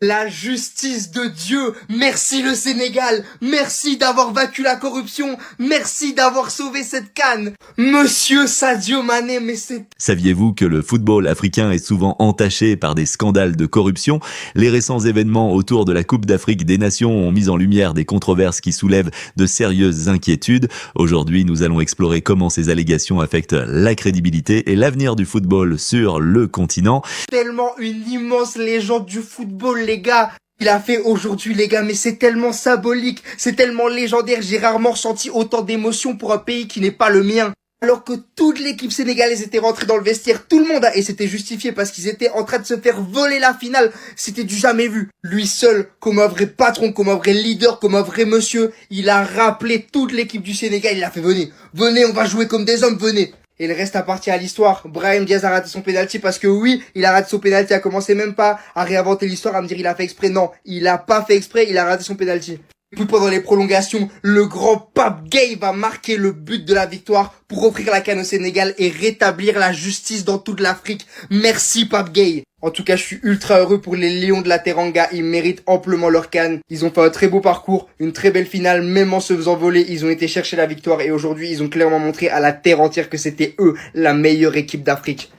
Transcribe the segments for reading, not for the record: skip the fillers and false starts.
La justice de Dieu, merci le Sénégal, merci d'avoir vaincu la corruption, merci d'avoir sauvé cette CAN. Monsieur Sadio Mané, mais c'est... Saviez-vous que le football africain est souvent entaché par des scandales de corruption? Les récents événements autour de la Coupe d'Afrique des Nations ont mis en lumière des controverses qui soulèvent de sérieuses inquiétudes. Aujourd'hui, nous allons explorer comment ces allégations affectent la crédibilité et l'avenir du football sur le continent. Tellement une immense légende du football, les gars. Il a fait aujourd'hui, les gars, mais c'est tellement symbolique, c'est tellement légendaire. J'ai rarement ressenti autant d'émotions pour un pays qui n'est pas le mien. Alors que toute l'équipe sénégalaise était rentrée dans le vestiaire, tout le monde et c'était justifié parce qu'ils étaient en train de se faire voler la finale. C'était du jamais vu. Lui seul, comme un vrai patron, comme un vrai leader, comme un vrai monsieur, il a rappelé toute l'équipe du Sénégal. Il a fait venez, on va jouer comme des hommes, venez. Et le reste appartient à l'histoire. Brahim Diaz a raté son pénalty parce que oui, il a raté son pénalty, a commencé même pas à réinventer l'histoire, à me dire il a fait exprès. Non, il a pas fait exprès, il a raté son pénalty. Et puis pendant les prolongations, le grand Pape Gueye va marquer le but de la victoire pour offrir la CAN au Sénégal et rétablir la justice dans toute l'Afrique. Merci Pape Gueye. En tout cas, je suis ultra heureux pour les Lions de la Teranga. Ils méritent amplement leur CAN. Ils ont fait un très beau parcours, une très belle finale. Même en se faisant voler, ils ont été chercher la victoire. Et aujourd'hui, ils ont clairement montré à la terre entière que c'était eux, la meilleure équipe d'Afrique.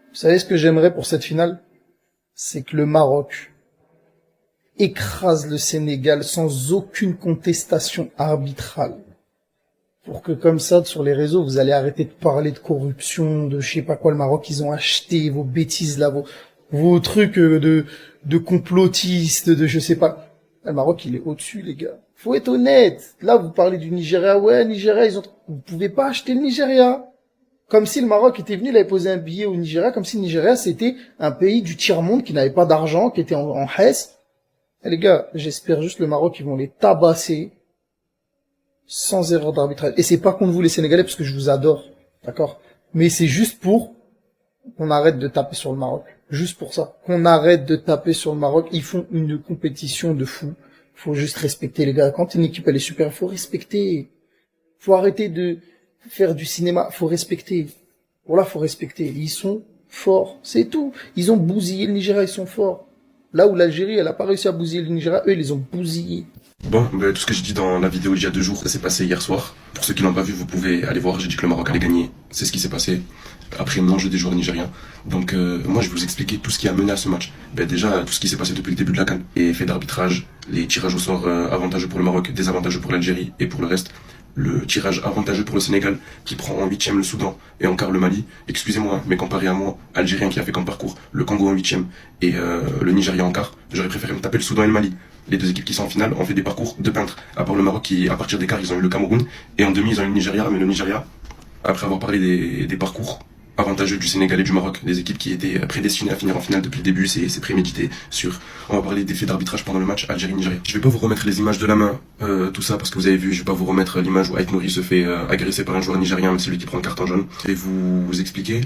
Vous savez ce que j'aimerais pour cette finale? C'est que le Maroc écrase le Sénégal sans aucune contestation arbitrale. Pour que comme ça, sur les réseaux, vous allez arrêter de parler de corruption, de je sais pas quoi, le Maroc, ils ont acheté vos bêtises là, vos trucs de complotistes, de je sais pas. Le Maroc, il est au-dessus, les gars. Faut être honnête. Là, vous parlez du Nigeria. Ouais, Nigeria, vous pouvez pas acheter le Nigeria. Comme si le Maroc était venu, il avait posé un billet au Nigeria, comme si le Nigeria, c'était un pays du tiers-monde qui n'avait pas d'argent, qui était en Hesse. Et les gars, j'espère juste le Maroc, ils vont les tabasser sans erreur d'arbitrage. Et c'est pas contre vous les Sénégalais, parce que je vous adore, d'accord? Mais c'est juste pour qu'on arrête de taper sur le Maroc. Juste pour ça. Qu'on arrête de taper sur le Maroc. Ils font une compétition de fou. Faut juste respecter, les gars. Quand une équipe, elle est super, faut respecter. Faut arrêter de faire du cinéma, faut respecter. Voilà, faut respecter. Ils sont forts, c'est tout. Ils ont bousillé le Nigeria, ils sont forts. Là où l'Algérie, elle a pas réussi à bousiller le Nigeria, eux, ils les ont bousillés. Bon, tout ce que j'ai dit dans la vidéo il y a 2 jours, ça s'est passé hier soir. Pour ceux qui l'ont pas vu, vous pouvez aller voir, j'ai dit que le Maroc allait gagner. C'est ce qui s'est passé après l'enjeu des joueurs nigériens. Donc moi je vais vous expliquer tout ce qui a mené à ce match. Déjà tout ce qui s'est passé depuis le début de la CAN. Et fait d'arbitrage, les tirages au sort avantageux pour le Maroc, désavantageux pour l'Algérie et pour le reste. Le tirage avantageux pour le Sénégal qui prend en 8e le Soudan et en quart le Mali. Excusez-moi, mais comparé à moi, Algérien qui a fait comme parcours le Congo en 8e et le Nigeria en quart, j'aurais préféré me taper le Soudan et le Mali. Les 2 équipes qui sont en finale ont fait des parcours de peintre. À part le Maroc qui, à partir des quarts, ils ont eu le Cameroun et en demi ils ont eu le Nigeria. Mais le Nigeria, après avoir parlé des parcours avantageux du Sénégal et du Maroc, des équipes qui étaient prédestinées à finir en finale depuis le début, c'est prémédité. On va parler des faits d'arbitrage pendant le match Algérie-Nigeria. Je vais pas vous remettre les images de la main, tout ça, parce que vous avez vu, je vais pas vous remettre l'image où Aït Nouri se fait agresser par un joueur nigérien, même celui qui prend le carton jaune. Je vais vous expliquer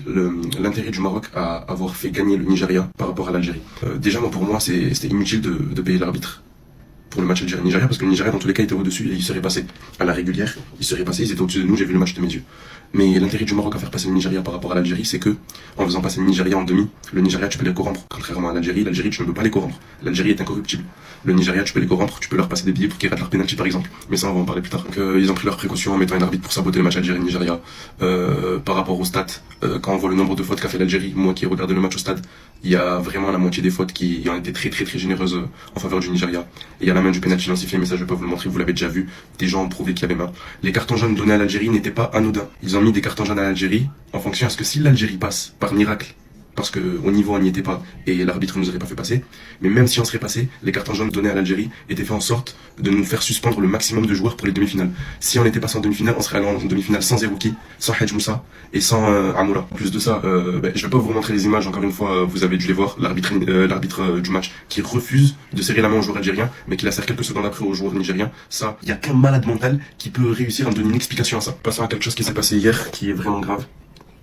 l'intérêt du Maroc à avoir fait gagner le Nigeria par rapport à l'Algérie. Déjà, pour moi, c'était inutile de payer l'arbitre pour le match Algérie-Nigeria, parce que le Nigeria, dans tous les cas, était au-dessus et il serait passé à la régulière. Ils étaient au-dessus de nous, j'ai vu le match de mes yeux. Mais l'intérêt du Maroc à faire passer le Nigeria par rapport à l'Algérie, c'est que, en faisant passer le Nigeria en demi, le Nigeria, tu peux les corrompre. Contrairement à l'Algérie, tu ne peux pas les corrompre. L'Algérie est incorruptible. Le Nigeria, tu peux les corrompre, tu peux leur passer des billets pour qu'ils ratent leur penalty, par exemple. Mais ça, on va en parler plus tard. Donc, ils ont pris leurs précautions en mettant un arbitre pour saboter le match Algérie-Nigeria. Par rapport au stade, quand on voit le nombre de fautes qu'a fait l'Algérie, moi qui ai regardé le match au stade, il y a vraiment la moitié des fautes qui ont été très très très généreuses en faveur du Nigeria. Et il y a la main du penalty non sifflé, mais ça je vais pas vous le montrer, vous l'avez déjà vu. Des gens ont prouvé qu'il y avait main. Les cartons jaunes donnés à l'Algérie n'étaient pas anodins. Ils ont mis des cartons jaunes à l'Algérie en fonction à ce que si l'Algérie passe par miracle, parce que au niveau on n'y était pas et l'arbitre nous aurait pas fait passer, mais même si on serait passé, les cartons jaunes donnés à l'Algérie étaient faits en sorte de nous faire suspendre le maximum de joueurs pour les demi-finales. Si on était passé en demi-finale, on serait allé en demi-finale sans Zerouki, sans Hadj Moussa et sans Amoura. En plus de ça, je vais pas vous remontrer les images, encore une fois, vous avez dû les voir, l'arbitre du match qui refuse de serrer la main aux joueurs algériens, mais qui la serre quelques secondes après aux joueurs nigériens. Ça, il y a qu'un malade mental qui peut réussir à me donner une explication à ça. Passons à quelque chose qui s'est passé hier, qui est vraiment grave.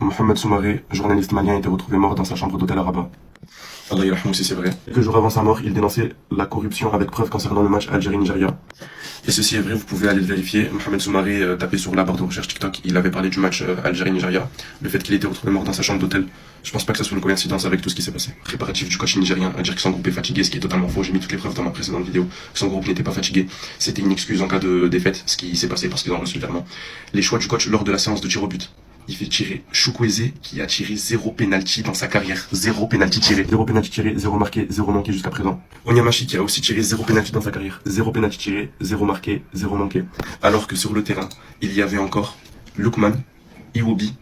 Mohamed Soumaré, journaliste malien, a été retrouvé mort dans sa chambre d'hôtel à Rabat. Allah yarhamou si c'est vrai. Quelques jours avant sa mort, il dénonçait la corruption avec preuve concernant le match Algérie-Nigeria. Et ceci est vrai, vous pouvez aller le vérifier. Mohamed Soumaré, tapé sur la barre de recherche TikTok, il avait parlé du match Algérie-Nigeria, le fait qu'il était retrouvé mort dans sa chambre d'hôtel. Je pense pas que ça soit une coïncidence avec tout ce qui s'est passé. Préparatif du coach nigérien à dire que son groupe est fatigué, ce qui est totalement faux. J'ai mis toutes les preuves dans ma précédente vidéo. Son groupe n'était pas fatigué. C'était une excuse en cas de défaite, ce qui s'est passé parce qu'ils ont reçu le virement. Les choix du coach lors de la séance de tir au but. Il fait tirer Chukwueze qui a tiré 0 penalty dans sa carrière. 0 penalty tiré. 0 penalty tiré, 0 marqué, 0 manqué jusqu'à présent. Onyemachi qui a aussi tiré 0 penalty dans sa carrière. 0 penalty tiré, 0 marqué, 0 manqué. Alors que sur le terrain, il y avait encore Lookman, Iwobi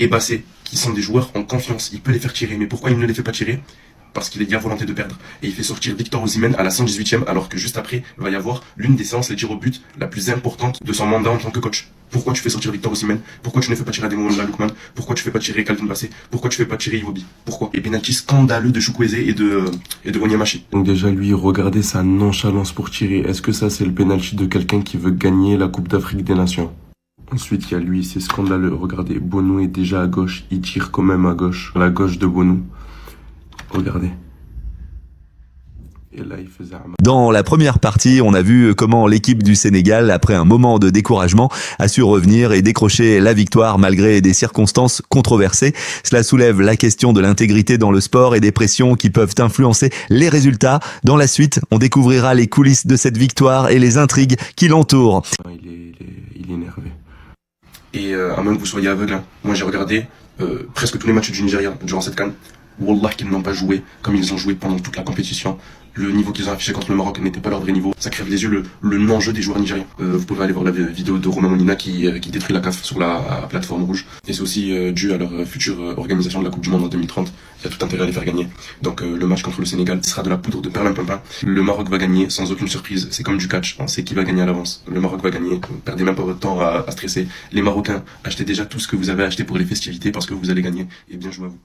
et Bassé qui sont des joueurs en confiance. Il peut les faire tirer, mais pourquoi il ne les fait pas tirer? Parce qu'il y a volonté de perdre. Et il fait sortir Victor Osimhen à la 118e, alors que juste après, va y avoir l'une des séances, les tirs au but, la plus importante de son mandat en tant que coach. Pourquoi tu fais sortir Victor Osimhen? Pourquoi tu ne fais pas tirer Ademola Lookman? Pourquoi tu fais pas tirer Calvin Bassé? Pourquoi tu fais pas tirer Iwobi? Pourquoi? Et penalty scandaleux de Chukwueze et de Onyemachi. Donc déjà, lui, regardez sa nonchalance pour tirer. Est-ce que ça, c'est le penalty de quelqu'un qui veut gagner la Coupe d'Afrique des Nations? Ensuite, il y a lui, c'est scandaleux. Regardez, Bonou est déjà à gauche. Il tire quand même à gauche, à la gauche de Bonou. Regardez. Et là, il faisait un... Dans la première partie, on a vu comment l'équipe du Sénégal, après un moment de découragement, a su revenir et décrocher la victoire malgré des circonstances controversées. Cela soulève la question de l'intégrité dans le sport et des pressions qui peuvent influencer les résultats. Dans la suite, on découvrira les coulisses de cette victoire et les intrigues qui l'entourent. Il est énervé. Et à moins que vous soyez aveugle, hein. Moi j'ai regardé presque tous les matchs du Nigeria durant cette CAN. Wallah qu'ils n'ont pas joué comme ils ont joué pendant toute la compétition. Le niveau qu'ils ont affiché contre le Maroc n'était pas leur vrai niveau. Ça crève les yeux le non-jeu des joueurs nigériens. Vous pouvez aller voir la vidéo de Romain Molina qui détruit la CAF sur la plateforme rouge. Et c'est aussi dû à leur future organisation de la Coupe du Monde en 2030. Il y a tout intérêt à les faire gagner. Donc le match contre le Sénégal sera de la poudre de perlimpinpin. Le Maroc va gagner sans aucune surprise. C'est comme du catch. On sait qui va gagner à l'avance. Le Maroc va gagner. Perdez même pas votre temps à stresser. Les Marocains, achetez déjà tout ce que vous avez acheté pour les festivités parce que vous allez gagner. Et bien joué à vous.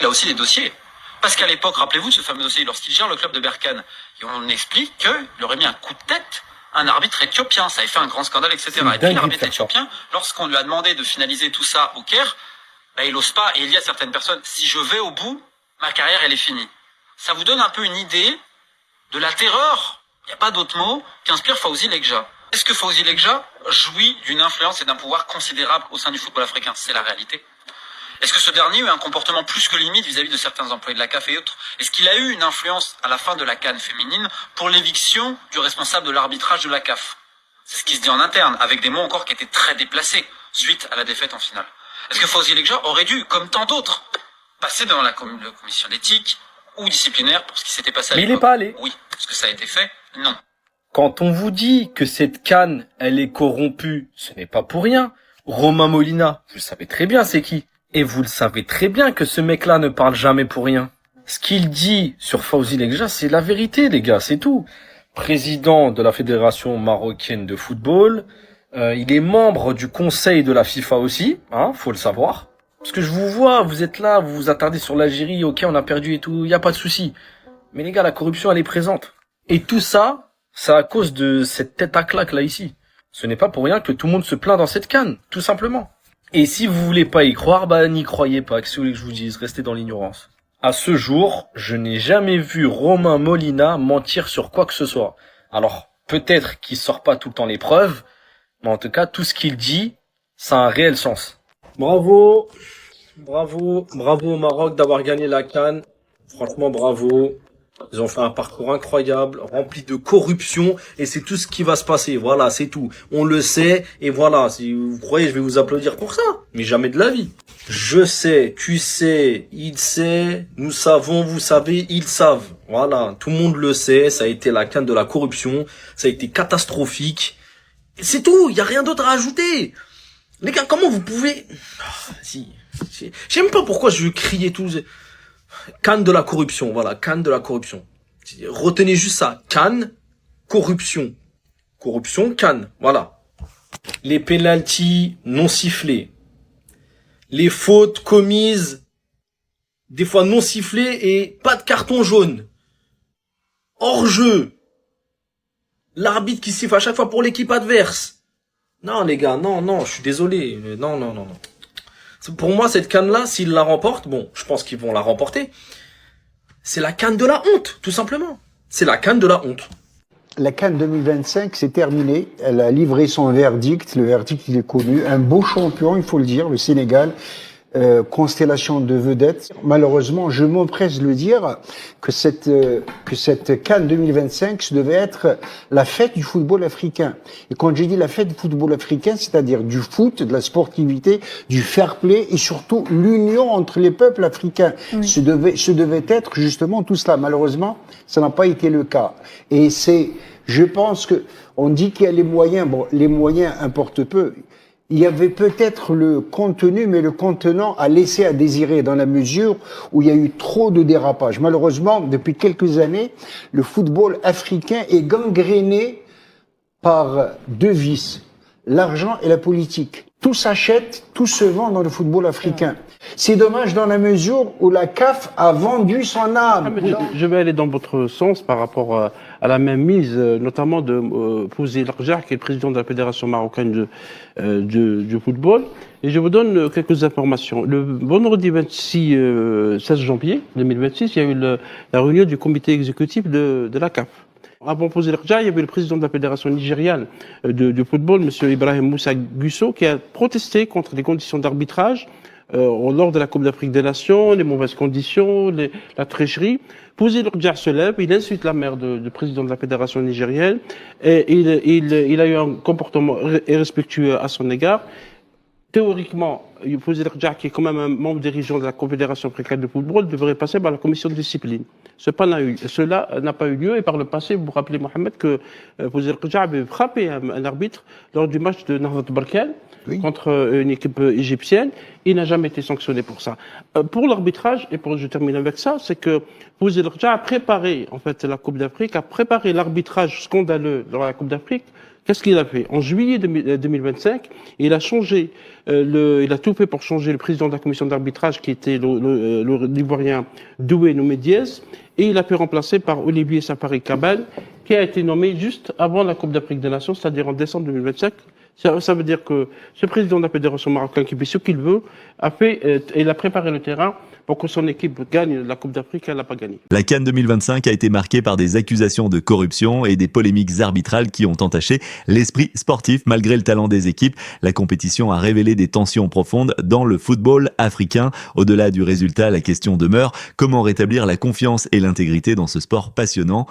Il a aussi les dossiers. Parce qu'à l'époque, rappelez-vous de ce fameux dossier, lorsqu'il gère le club de Berkane, et on explique qu'il aurait mis un coup de tête à un arbitre éthiopien. Ça avait fait un grand scandale, etc. Et puis l'arbitre éthiopien, lorsqu'on lui a demandé de finaliser tout ça au Caire, bah, il ose pas. Et il y a certaines personnes, si je vais au bout, ma carrière, elle est finie. Ça vous donne un peu une idée de la terreur, il n'y a pas d'autre mot, qu'inspire Fawzi Lekja. Est-ce que Fawzi Lekja jouit d'une influence et d'un pouvoir considérable au sein du football africain? C'est la réalité. Est-ce que ce dernier a eu un comportement plus que limite vis-à-vis de certains employés de la CAF et autres? Est-ce qu'il a eu une influence à la fin de la CAN féminine pour l'éviction du responsable de l'arbitrage de la CAF? C'est ce qui se dit en interne, avec des mots encore qui étaient très déplacés suite à la défaite en finale. Est-ce que Fawzi Lekja aurait dû, comme tant d'autres, passer devant la commission d'éthique ou disciplinaire pour ce qui s'était passé à l'époque? Mais il n'est pas allé. Oui. Est-ce que ça a été fait? Non. Quand on vous dit que cette CAN, elle est corrompue, ce n'est pas pour rien. Romain Molina, vous le savez très bien c'est qui. Et vous le savez très bien que ce mec-là ne parle jamais pour rien. Ce qu'il dit sur Fawzi Lekja, c'est la vérité, les gars, c'est tout. Président de la Fédération marocaine de football, il est membre du conseil de la FIFA aussi, hein, faut le savoir. Parce que je vous vois, vous êtes là, vous vous attardez sur l'Algérie, ok, on a perdu et tout, y a pas de souci. Mais les gars, la corruption, elle est présente. Et tout ça, c'est à cause de cette tête à claque là ici. Ce n'est pas pour rien que tout le monde se plaint dans cette CAN, tout simplement. Et si vous voulez pas y croire, bah n'y croyez pas, qu'est-ce que vous voulez que je vous dise, restez dans l'ignorance. À ce jour, je n'ai jamais vu Romain Molina mentir sur quoi que ce soit. Alors, peut-être qu'il sort pas tout le temps les preuves, mais en tout cas, tout ce qu'il dit, ça a un réel sens. Bravo au Maroc d'avoir gagné la CAN. Franchement, bravo. Ils ont fait un parcours incroyable, rempli de corruption, et c'est tout ce qui va se passer. Voilà, c'est tout. On le sait, et voilà. Si vous croyez, je vais vous applaudir pour ça, mais jamais de la vie. Je sais, tu sais, il sait, nous savons, vous savez, ils savent. Voilà, tout le monde le sait, ça a été la CAN de la corruption, ça a été catastrophique. Et c'est tout, il y a rien d'autre à ajouter. Les gars, comment vous pouvez... Je sais même pas pourquoi je criais tout... CAN de la corruption, voilà, CAN de la corruption. Retenez juste ça, CAN, corruption. Corruption, CAN, voilà. Les pénaltys non sifflés. Les fautes commises, des fois non sifflées et pas de carton jaune. Hors jeu. L'arbitre qui siffle à chaque fois pour l'équipe adverse. Non les gars, non, je suis désolé. Non. Pour moi, cette CAN-là, s'ils la remportent, bon, je pense qu'ils vont la remporter, c'est la CAN de la honte, tout simplement. C'est la CAN de la honte. La CAN 2025, c'est terminé. Elle a livré son verdict. Le verdict, il est connu. Un beau champion, il faut le dire, le Sénégal. Constellation de vedettes. Malheureusement, je m'empresse de le dire, que cette CAN 2025 ce devait être la fête du football africain. Et quand j'ai dit la fête du football africain, c'est-à-dire du foot, de la sportivité, du fair play et surtout l'union entre les peuples africains. Oui. Ce devait être justement tout cela. Malheureusement, ça n'a pas été le cas. Et je pense que, on dit qu'il y a les moyens. Bon, les moyens importent peu. Il y avait peut-être le contenu, mais le contenant a laissé à désirer dans la mesure où il y a eu trop de dérapages. Malheureusement, depuis quelques années, le football africain est gangréné par deux vices, l'argent et la politique. Tout s'achète, tout se vend dans le football africain. C'est dommage dans la mesure où la CAF a vendu son âme. Je vais aller dans votre sens par rapport à la même mise, notamment de Fouzi Larjar, qui est le président de la Fédération marocaine du football. Et je vous donne quelques informations. Le vendredi 16 janvier 2026, il y a eu la réunion du comité exécutif de la CAF. Avant Fouzi Larjar, il y avait le président de la Fédération nigériane de football, M. Ibrahim Moussa Gusso, qui a protesté contre les conditions d'arbitrage lors de la Coupe d'Afrique des Nations, les mauvaises conditions, la tricherie. Fouzi Larjar se lève, il insulte la mère du président de la Fédération nigérienne, et il a eu un comportement irrespectueux à son égard. Théoriquement, Fouzi Larjar, qui est quand même un membre dirigeant de la Confédération africaine de football, devrait passer par la commission de discipline. Cela n'a pas eu lieu, et par le passé, vous vous rappelez, Mohamed, que Fouzi Larjar avait frappé un arbitre lors du match de Nahdat Berkane contre une équipe égyptienne. Il n'a jamais été sanctionné pour ça. Pour l'arbitrage, et je termine avec ça, c'est que Fouzi Larjar a préparé, en fait, la Coupe d'Afrique, a préparé l'arbitrage scandaleux dans la Coupe d'Afrique. Qu'est-ce qu'il a fait? En juillet 2025, il a il a tout fait pour changer le président de la commission d'arbitrage, qui était l'Ivoirien Doué Noumé Diaz, et il a fait remplacer par Olivier Safari Cabal, qui a été nommé juste avant la Coupe d'Afrique des Nations, c'est-à-dire en décembre 2025. Ça veut dire que ce président de la Fédération marocaine, qui fait ce qu'il veut, il a préparé le terrain pour que son équipe gagne la Coupe d'Afrique, elle n'a pas gagné. La CAN 2025 a été marquée par des accusations de corruption et des polémiques arbitrales qui ont entaché l'esprit sportif malgré le talent des équipes. La compétition a révélé des tensions profondes dans le football africain. Au-delà du résultat, la question demeure: comment rétablir la confiance et l'intégrité dans ce sport passionnant?